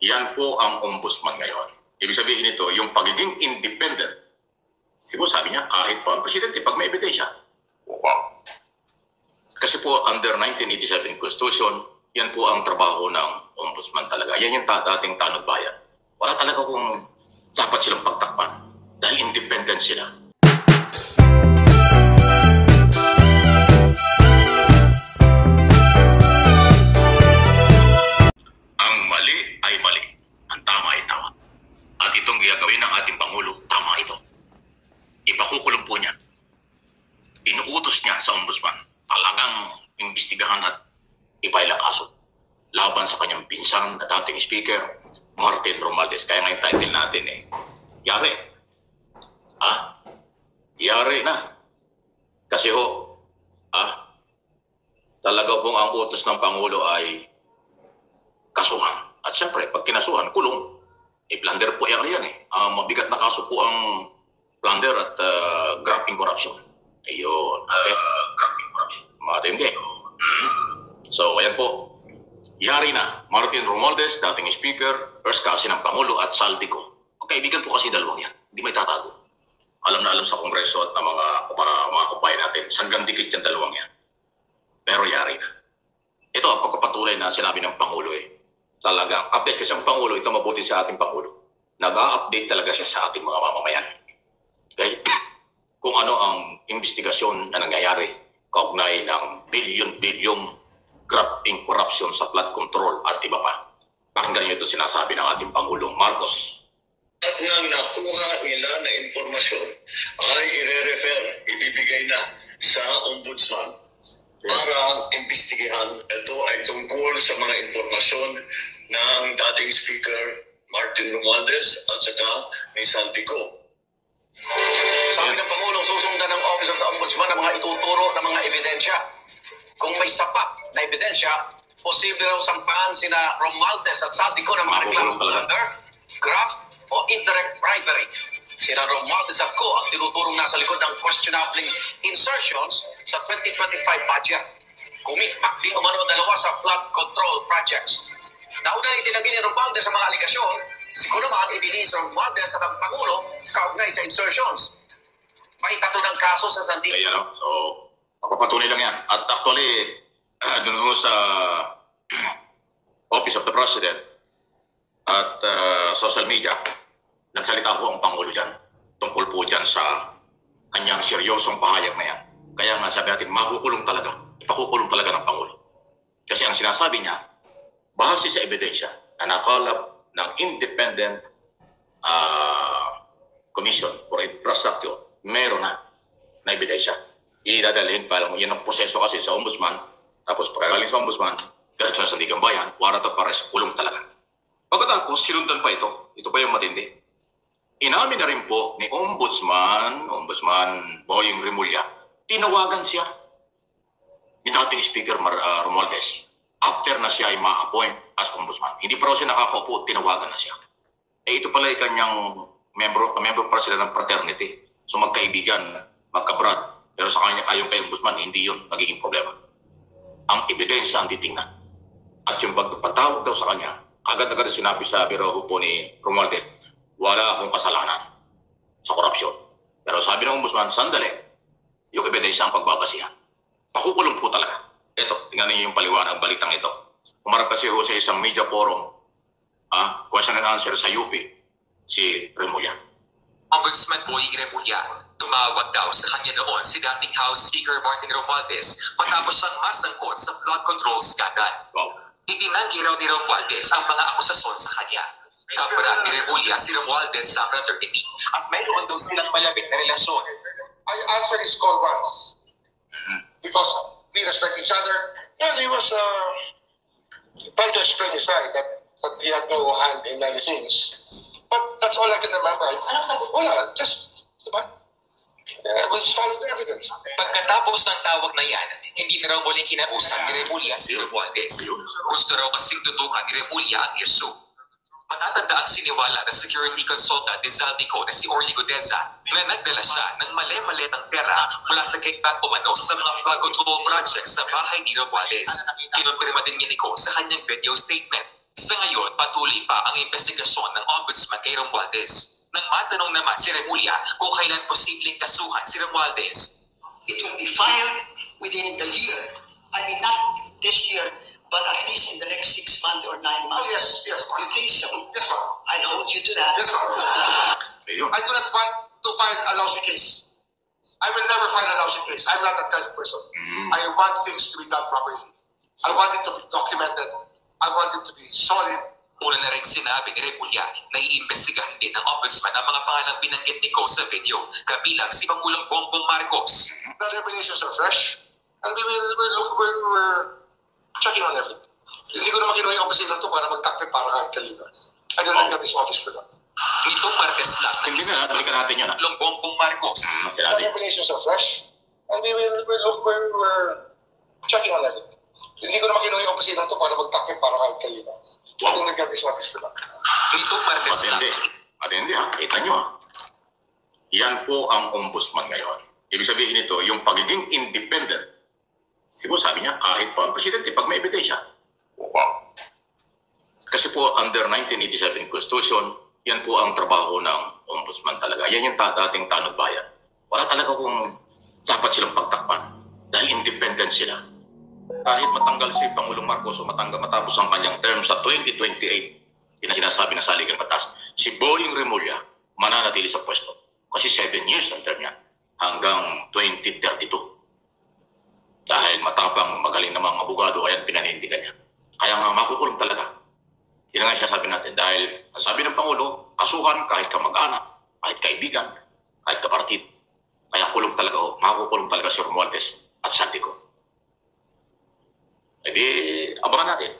Yan po ang ombudsman ngayon. Ibig sabihin nito, yung pagiging independent. Siguro sabi niya, kahit po ang presidente, pag may ebidensya. Wow. Kasi po, under 1987 Constitution, yan po ang trabaho ng ombudsman talaga. Yan yung dating tanod bayan. Wala talaga kung dapat silang pagtakpan dahil independent sila. Ang mali ay mali. Ang tama ay tama. At itong gagawin ng ating Pangulo, tama ito. Ipakukulong po niya. Inuutos niya sa ombudsman. Talagang imbestigahan at ipailang kaso laban sa kanyang pinsan at dating speaker, Martin Romualdez. Kaya nga yung title natin yari. Yari na. Kasi talaga pong ang utos ng Pangulo ay kasuhan. At syempre, pag kinasuhan, kulong. Plunder po yan mabigat na kaso po ang plunder at grabbing corruption. Ayun. Grabbing corruption. Matindi. So, ayan po. Yari na. Martin Romualdez, dating speaker, first kasi ng Pangulo at Saldico. Kaibigan po kasi dalawang yan. Hindi may tatago. Alam na alam sa Kongreso at ng mga kapay natin, sanggang dikit yung dalawang yan. Pero yari na. Ito ang pagpapatuloy na sinabi ng Pangulo Talagang update kasi ang Pangulo, ito mabuti sa ating Pangulo. Nag-a-update talaga siya sa ating mga mamamayan. Okay? Kung ano ang investigasyon na nangyayari kaugnay ng bilyon-bilyong grabbing corruption sa flood control at iba pa. Pakinggan niyo ito sinasabi ng ating Pangulong Marcos. At nang nakuha nila na informasyon ay ibibigay na sa ombudsman para imbestigahan. Ito ay tungkol sa mga informasyon ng dating speaker Martin Romualdez at saka ni Saldico. Sabi ng Pangulong, susundan ng Office of the Ombudsman ng mga ituturo ng mga ebidensya. Kung may sapat na ebidensya, posible raw sampahan sina Romualdez at Saldico ng mga reklamong plunder, graft o indirect bribery. Sina Romualdez at Co ang tinuturong nasa likod ng questionable insertions sa 2025 budget. Kumikpak din umano dalawa sa flood control projects. Nauna itinanggi ni Romualdez sa mga aligasyon, siguro naman idiniis Romualdez sa Pangulo kaugnay sa insertions. May tatlong kaso sa Santiago. Ayan, so papatunay lang yan. At actually, doon sa Office of the President at social media, nagsalita po ang Pangulo dyan. Tungkol po dyan sa kanyang seryosong pahayag na yan. Kaya nga sabi natin, makukulong talaga. Ipakukulong talaga ng Pangulo. Kasi ang sinasabi niya, base sa ebidensya na nakalap ng Independent Commission for Infrastructure, meron na ebidensya. Idadalhin pa lang, yun ang proseso kasi sa ombudsman. Tapos pagkagaling sa ombudsman, diretso na sa Sandigan Bayan, warat at pares, kulong talaga. Pagkatapos, sinundan pa ito. Ito pa yung matindi. Inamin na rin po ni Ombudsman Boying Remulla, tinawagan siya ni dating Speaker Romualdez after na siya ay ma-appoint as Ombudsman. Hindi pa raw siya nakakaupo, tinawagan na siya. Ito pala ay kanyang member pa sila ng fraternity. So magkaibigan, magkabrad. Pero sa kanya kayong kay Ombudsman, hindi yun nagiging problema. Ang ebidensya ang titingnan. At yung pagpatawag daw sa kanya, agad-agad sinabi sa biro po ni Romualdez, wala akong kasalanan sa korupsyon. Pero sabi ng Ombudsman, sandali, yung ebidensya ang pagbabasihan. Pakukulong po talaga. Ito, tingnan niyo yung paliwanag, balitang ito. Umarap kasi sa isang media forum, question and answer sa UP, si Remulla. Ombudsman Boying Remulla, tumawag daw sa kanya noon si dating House Speaker Martin Romualdez matapos siyang masangkot sa flood control scandal. Wow. Itinanggi raw ni Romualdez ang mga akusasyon sa kanya. Kapra ni Remulla si Romualdez sa fraternity at mayroon daw silang malapit na relasyon. I answered his call once because we respect each other. And he was trying to explain his side that he had no hand in many things. But that's all I can remember. Wala, just, diba? We just followed the evidence. Pagkatapos ng tawag na yan, hindi na raw muling kinausap ni Remulla si Romualdez. Gusto raw kasing tutukan ni Remulla ang issue. Matatanda ang siniwala na security consultant ni Saldico na si Orly Gudeza na nagdala siya ng mali-mali ng pera mula sa kickback umano sa mga flood control projects sa bahay ni Romualdez. Kinumpirma din niya ni Ko sa kanyang video statement. Sa ngayon, patuloy pa ang investigasyon ng Ombudsman kay Romualdez. Nang matanong naman si Remulla kung kailan posibleng kasuhan si Romualdez. It will be filed within the year. I mean, not this year, but at least in the next 6 months or 9 months. Yes, ma'am. You think so? Yes, ma'am. I'll hold you to that. Yes, ma'am. Ayun. I do not want to file a lousy case. I will never file a lousy case. I'm not that kind of person. I want things to be done properly. I want it to be documented. I want it to be solid. Una na rin sinabi ni Remulla na iimbestigahan din ng Ombudsman ang mga pangalang binanggit ni Ko sa video, kabilang si Pangulong Bongbong Marcos. The revelations are fresh, and we're checking on everything. Hindi ko naman kinuha yung opisina to para magtakip para kahit kanina. I don't think that is office for that. Nitong Martes lang ng Hindi isang na, balikan natin yun. Pangulong Bongbong Marcos. The Sinabi. revelations are fresh, and we're checking on everything. Hindi ko naman kinuha yung opisina to para magtakip para kahit kanina. I don't think that is office for that. Nitong Martes lang. Matindi ha. Kita nyo ha. Yan po ang ombudsman ngayon. Ibig sabihin nito, yung pagiging independent. Siguro sabi niya, kahit po ang presidente, pag may ebidensya. Wow. Kasi po, under 1987 Constitution, yan po ang trabaho ng ombudsman talaga. Yan yung dating tanod bayan. Wala talaga kung dapat silang pagtakpan. Dahil independent sila. Kahit matanggal si Pangulong Marcos o matapos ang kanyang term sa 2028, yun ang sinasabi na saligang batas, si Boying Remulla mananatili sa pwesto. Kasi 7 years ang term niya hanggang 2032. Dahil matapang, magaling na mga abogado, ayan pinanindigan niya. Kaya nga makukulong talaga. Yun nga siya sabi natin. Dahil ang sabi ng Pangulo, kasuhan kahit kamag-anak, kahit kaibigan, kahit kapartid. Kaya kulong talaga, makukulong talaga si Romualdez at Saldico. E di, abangan natin.